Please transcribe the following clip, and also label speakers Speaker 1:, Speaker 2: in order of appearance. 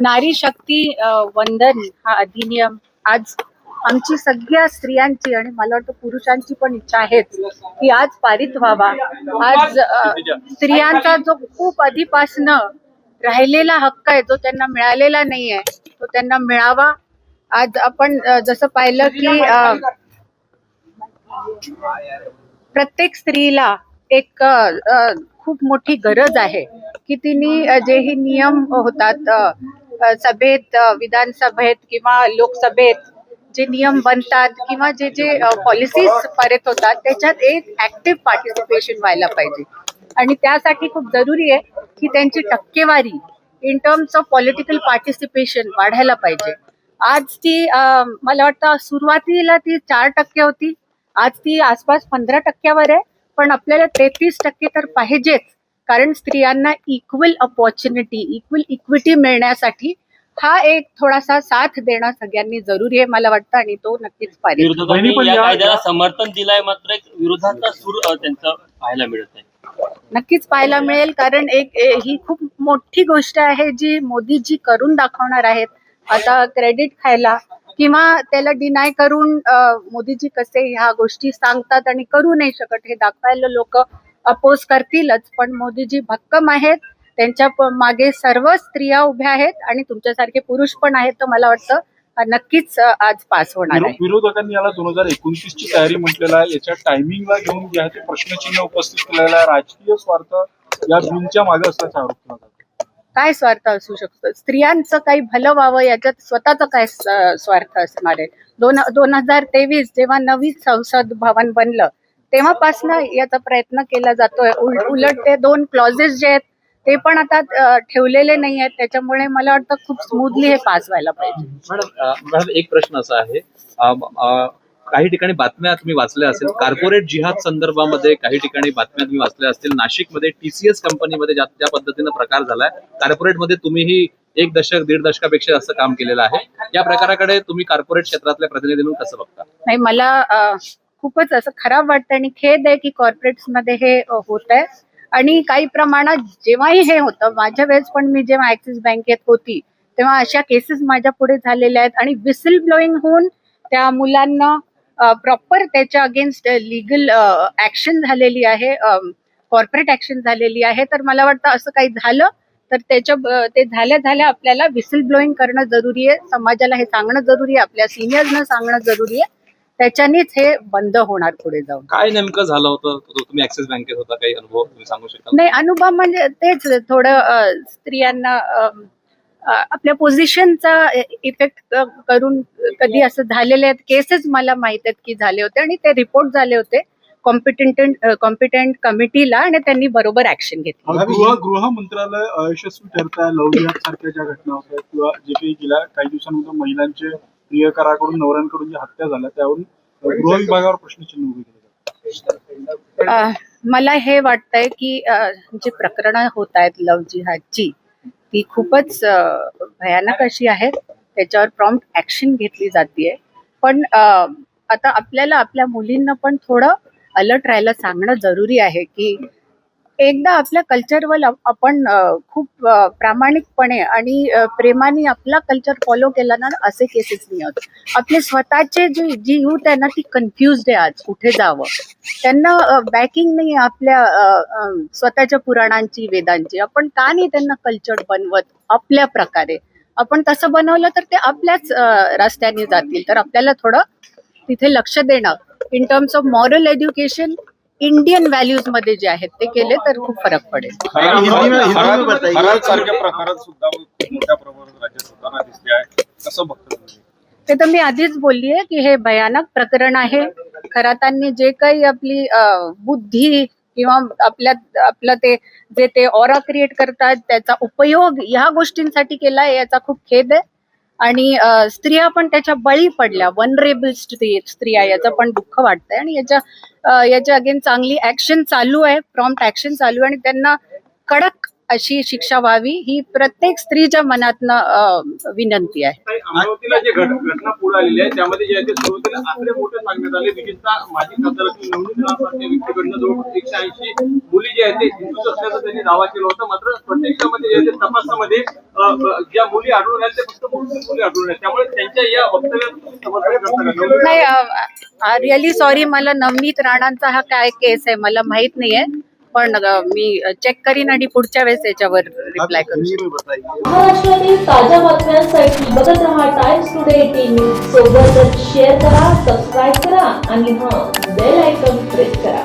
Speaker 1: नारी शक्ती वंदन हा अधिनियम आज आमची सगळ्या स्त्रियांची आणि मला वाटतं पुरुषांची पण इच्छा आहे की आज पारित व्हावा. आज स्त्रियांचा जो खूप आधीपासनं राहिलेला हक्क आहे जो त्यांना मिळालेला नाहीये तो त्यांना मिळावा. आज आपण जसं पाहिलं की प्रत्येक स्त्रीला एक खूप मोठी गरज आहे की तिने जेही नियम होतात सभेत, विधानसभेत किंवा लोकसभेत जे नियम बनतात किंवा जे जे पॉलिसीज पारित होतात त्याच्यात एक ऍक्टिव्ह पार्टिसिपेशन व्हायला पाहिजे आणि त्यासाठी खूप जरुरी आहे की त्यांची टक्केवारी in terms of political participation वाढायला पाहिजे. आज ती मला वाटतं सुरुवातीला ती 4% होती, आज ती आसपास 15%वर आहे, पण आपल्याला 33% तर पाहिजेच, कारण स्त्रियांना इक्वल अपॉर्च्युनिटी, इक्वल इक्विटी मिळण्यासाठी हा एक थोडासा साथ देणं सगळ्यांनी जरुरी आहे मला वाटतं आणि तो नक्कीच पाहिजे.
Speaker 2: विरोधकांनी या कायद्याला समर्थन दिलंय मात्र एक विरोधाचा सूर त्यांचा पाहायला मिळत आहे.
Speaker 1: नक्कीच पाहायला मिळेल, कारण ही खूप मोठी गोष्ट आहे जी मोदीजी करून दाखवणार आहेत. आता क्रेडिट खायला किंवा त्याला डिनाय करून मोदीजी कसे ह्या गोष्टी सांगतात आणि करू नाही शकत हे दाखवायला लोक अपोज करतीलच, पण मोदीजी भक्कम आहेत, त्यांच्या मागे सर्व स्त्रिया उभ्या आहेत आणि तुमच्यासारखे पुरुष पण आहेत. तर मला वाटतं नक्कीच आज पास होणार आहे.
Speaker 3: विरोधकांनी याला 2029 ची तयारी म्हटलेलं आहे. याच्या टायमिंगला घेऊन जे आहे ते प्रश्नचिन्ह उपस्थित केलेलं आहे. राजकीय स्वार्थ या बिलच्या मागे असल्याचा आरोप केला जातो.
Speaker 1: काय स्वार्थ असू शकतो? स्त्रियांचं काही भलं व्हावं याच्यात स्वतःचा काय स्वार्थ असणार आहे? 2023 जेव्हा नवीन संसद भवन बनलं तेव्हापासनं याचा प्रयत्न केला जातोय. उलट ते 2 क्लॉजेस जे आहेत ते पण आता ठेवलेले नाही आहेत, त्याच्यामुळे मला वाटतं खूप स्मूथली हे पास व्हायला पाहिजे.
Speaker 4: मॅडम एक प्रश्न असा आहे, काही ठिकाणी बातम्या तुम्ही वाचल्या असेल, कॉर्पोरेट जिहाद संदर्भामध्ये काही ठिकाणी बातम्या तुम्ही वाचल्या असतील. नाशिकमध्ये TCS कंपनीमध्ये ज्या पद्धतीनं प्रकार झालाय, कॉर्पोरेटमध्ये तुम्हीही 1 दशक 1.5 दशकापेक्षा जास्त काम केलेलं आहे. या प्रकाराकडे तुम्ही कॉर्पोरेट क्षेत्रातल्या प्रतिनिधी म्हणून कसं बघता?
Speaker 1: नाही, मला खूपच असं खराब वाटतं आणि खेद आहे की कॉर्पोरेट्समध्ये हे होत आहे आणि काही प्रमाणात जेव्हाही हे होतं, माझ्या वेळेस पण मी जेव्हा ऍक्सिस बँकेत होती तेव्हा अशा केसेस माझ्या पुढे झालेल्या आहेत आणि विसिल ब्लोईंग होऊन त्या मुलांना प्रॉपर त्याच्या अगेन्स्ट लीगल ऍक्शन झालेली आहे, कॉर्पोरेट ऍक्शन झालेली आहे. तर मला वाटतं असं काही झालं तर ते झाल्या आपल्याला विसिल ब्लोईंग करणं जरुरी आहे, समाजाला हे सांगणं जरुरी आहे, आपल्या सिनियर्सना सांगणं जरुरी आहे, त्याच्यानेच हे बंद होणार पुढे जाऊन.
Speaker 4: काय नेमकं झालं होतं? तुम्ही ऍक्सिस बँकेत होता, काही अनुभव तुम्ही सांगू शकाल?
Speaker 1: नाही, अनुभव म्हणजे तेच थोडं स्त्रियांना आपल्या पोझिशनचा इफेक्ट करून कधी असं झालेले आहेत केसेस मला माहित आहेत की झाले होते आणि ते रिपोर्ट झाले होते कॉम्पिटंट कमिटीला आणि त्यांनी बरोबर ऍक्शन घेतली.
Speaker 3: गृह मंत्रालय अयशस्वी ठरत आहे. लव जिहाद सारख्या ज्या घटना होत्या किंवा जे काही गेल्या काही दिवसांमध्ये महिलांचे प्रियकराकडून नवऱ्यांकडून ज्या हत्या झाल्या त्यावरून गृह विभागावर प्रश्नचिन्ह उभे केले जातात.
Speaker 1: मला हे वाटतंय की जी प्रकरणं होत आहेत लव जिहादची ती खूपच भयानक अशी आहेत, त्याच्यावर प्रॉम्प्ट ऍक्शन घेतली जाते. पण आता आपल्याला आपल्या मुलींना पण थोडं अलर्ट राहायला सांगणं जरुरी आहे की एकदा आपल्या कल्चरवर आपण खूप प्रामाणिकपणे आणि प्रेमाने आपला कल्चर फॉलो केला ना, असे केसेस नाही होत. आपले स्वतःचे जी यूथ आहे ना ती कन्फ्युज्ड आहे आज कुठे जावं, त्यांना बॅकिंग नाही आपल्या स्वतःच्या पुराणांची, वेदांची. आपण का नाही त्यांना कल्चर बनवत आपल्या प्रकारे? आपण तसं बनवलं तर ते आपल्याच रस्त्याने जातील. तर आपल्याला थोडं तिथे लक्ष देणं in terms of moral education Indian values मध्ये जे आहेत ते केले तर खूप फरक पडेल.
Speaker 3: सारख्या प्रकारात सुद्धा मोठ्या प्रमाणात राज्यात होताना दिसले आहे, कसं बघतो?
Speaker 1: ते तर मी आधीच बोलली आहे की हे भयानक प्रकरण आहे. खरातांनी जे काही आपली बुद्धी किंवा आपलं ते ऑरा क्रिएट करतात त्याचा उपयोग ह्या गोष्टींसाठी केलाय, याचा खूप खेद आहे. आणि स्त्रिया पण त्याच्या बळी पडल्या, वनरेबल स्त्रिया, याचं पण दुःख वाटतंय आणि याच्या अगेन चांगली ऍक्शन चालू आहे, प्रॉम्प्ट ऍक्शन चालू आहे आणि त्यांना कडक अशी शिक्षा व्हावी ही प्रत्येक स्त्रीच्या मनातनं विनंती आहे.
Speaker 5: अमरावतीला जे घटना पुढे आलेली आहे त्यामध्ये जे आहे ते सुरुवातीला आकडे मोठे सांगण्यात आले. विशेषतः माजी खासदार नवनीत राणांसारख्या व्यक्तीकडनं जवळपास 180 मुली जे आहेत ते हिंदूच असल्याचा त्यांनी दावा केला होता. मात्र प्रत्यक्षामध्ये जे आहे ते तपासामध्ये ज्या मुली आढळून आल्या ते फक्त मुस्लिम मुली आढळून आल्या. त्यामुळे त्यांच्या या वक्तव्याचं तुम्ही समर्थन करता का?
Speaker 1: नाही, रिअली सॉरी, मला नवनीत राणांचा हा काय केस आहे मला माहित नाहीये, पण मी चेक करीन आणि पुढच्या वेळेस याच्यावर रिप्लाय करू.
Speaker 6: महाराष्ट्रातील ताज्या बातम्यांसाठी बघत रहा टाइम्स टुडे 18 न्यूज. सोबतच शेअर करा, सबस्क्राईब करा आणि बेल आयकॉन प्रेस करा.